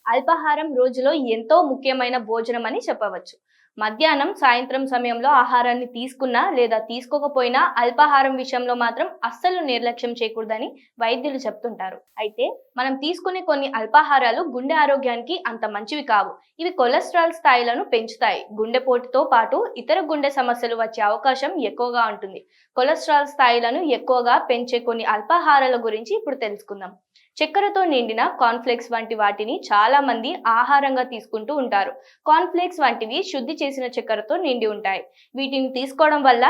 అల్పాహారం రోజులో ఎంతో ముఖ్యమైన భోజనం అని చెప్పవచ్చు. మధ్యాహ్నం, సాయంత్రం సమయంలో ఆహారాన్ని తీసుకున్నా లేదా తీసుకోకపోయినా అల్పాహారం విషయంలో మాత్రం అస్సలు నిర్లక్ష్యం చేయకూడదని వైద్యులు చెప్తుంటారు. అయితే మనం తీసుకునే కొన్ని అల్పాహారాలు గుండె ఆరోగ్యానికి అంత మంచివి కావు. ఇవి కొలెస్ట్రాల్ స్థాయిలను పెంచుతాయి. గుండెపోటుతో పాటు ఇతర గుండె సమస్యలు వచ్చే అవకాశం ఎక్కువగా ఉంటుంది. కొలెస్ట్రాల్ స్థాయిలను ఎక్కువగా పెంచే కొన్ని అల్పాహారాల గురించి ఇప్పుడు తెలుసుకుందాం. చక్కెరతో నిండిన కార్న్‌ఫ్లేక్స్ వంటి వాటిని చాలా మంది ఆహారంగా తీసుకుంటూ ఉంటారు. కార్న్‌ఫ్లేక్స్ వంటివి శుద్ధి చేసిన చక్కెరతో నిండి ఉంటాయి. వీటిని తీసుకోవడం వల్ల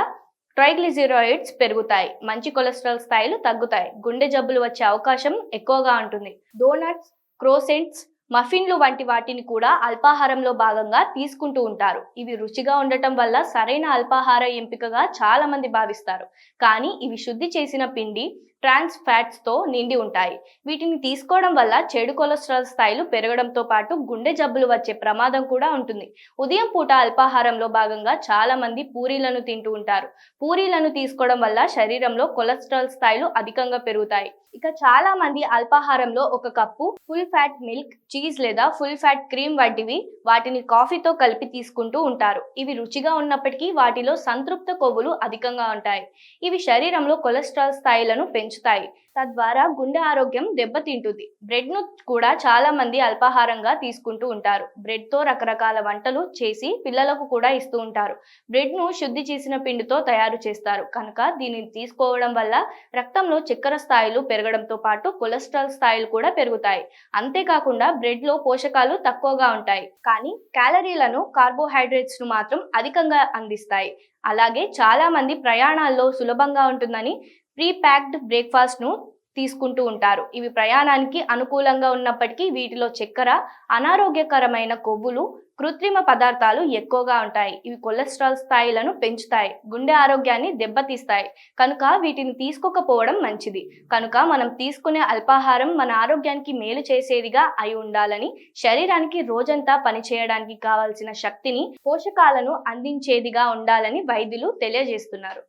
ట్రైగ్లిజెరాయిడ్స్ పెరుగుతాయి. మంచి కొలెస్ట్రాల్ స్థాయిలు తగ్గుతాయి. గుండె జబ్బులు వచ్చే అవకాశం ఎక్కువగా ఉంటుంది. డోనట్స్, క్రోసెంట్స్, మఫిన్లు వంటి వాటిని కూడా అల్పాహారంలో భాగంగా తీసుకుంటూ ఉంటారు. ఇవి రుచిగా ఉండటం వల్ల సరైన అల్పాహార ఎంపికగా చాలా మంది భావిస్తారు. కానీ ఇవి శుద్ధి చేసిన పిండి, ట్రాన్స్ ఫ్యాట్స్ తో నిండి ఉంటాయి. వీటిని తీసుకోవడం వల్ల చెడు కొలెస్ట్రాల్ స్థాయిలు పెరగడంతో పాటు గుండె జబ్బులు వచ్చే ప్రమాదం కూడా ఉంటుంది. ఉదయం పూట అల్పాహారంలో భాగంగా చాలా మంది పూరీలను తింటూ ఉంటారు. పూరీలను తీసుకోవడం వల్ల శరీరంలో కొలెస్ట్రాల్ స్థాయిలు అధికంగా పెరుగుతాయి. ఇక చాలా మంది అల్పాహారంలో ఒక cup full fat milk, cheese లేదా ఫుల్ ఫ్యాట్ క్రీమ్ వంటివి వాటిని కాఫీతో కలిపి తీసుకుంటూ ఉంటారు. ఇవి రుచిగా ఉన్నప్పటికీ వాటిలో సంతృప్త కొవ్వులు అధికంగా ఉంటాయి. ఇవి శరీరంలో కొలెస్ట్రాల్ స్థాయిలను పెంచుతాయి. తద్వారా గుండె ఆరోగ్యం దెబ్బతింటుంది. బ్రెడ్ ను కూడా చాలా మంది అల్పాహారంగా తీసుకుంటూ ఉంటారు. బ్రెడ్ తో రకరకాల వంటలు చేసి పిల్లలకు కూడా ఇస్తూ ఉంటారు. బ్రెడ్ ను శుద్ధి చేసిన పిండితో తయారు చేస్తారు కనుక దీనిని తీసుకోవడం వల్ల రక్తంలో చక్కెర స్థాయిలు పెరగడంతో పాటు కొలెస్ట్రాల్ స్థాయిలు కూడా పెరుగుతాయి. అంతేకాకుండా బ్రెడ్ లో పోషకాలు తక్కువగా ఉంటాయి కానీ క్యాలరీలను, కార్బోహైడ్రేట్స్ ను మాత్రం అధికంగా అందిస్తాయి. అలాగే చాలా మంది ప్రయాణాల్లో సులభంగా ఉంటుందని ప్రీ ప్యాక్డ్ బ్రేక్ఫాస్ట్ ను తీసుకుంటూ ఉంటారు. ఇవి ప్రయాణానికి అనుకూలంగా ఉన్నప్పటికీ వీటిలో చక్కెర, అనారోగ్యకరమైన కొవ్వులు, కృత్రిమ పదార్థాలు ఎక్కువగా ఉంటాయి. ఇవి కొలెస్ట్రాల్ స్థాయిలను పెంచుతాయి. గుండె ఆరోగ్యాన్ని దెబ్బతీస్తాయి. కనుక వీటిని తీసుకోకపోవడం మంచిది. కనుక మనం తీసుకునే అల్పాహారం మన ఆరోగ్యానికి మేలు చేసేదిగా అయి ఉండాలని, శరీరానికి రోజంతా పనిచేయడానికి కావాల్సిన శక్తిని, పోషకాలను అందించేదిగా ఉండాలని వైద్యులు తెలియజేస్తున్నారు.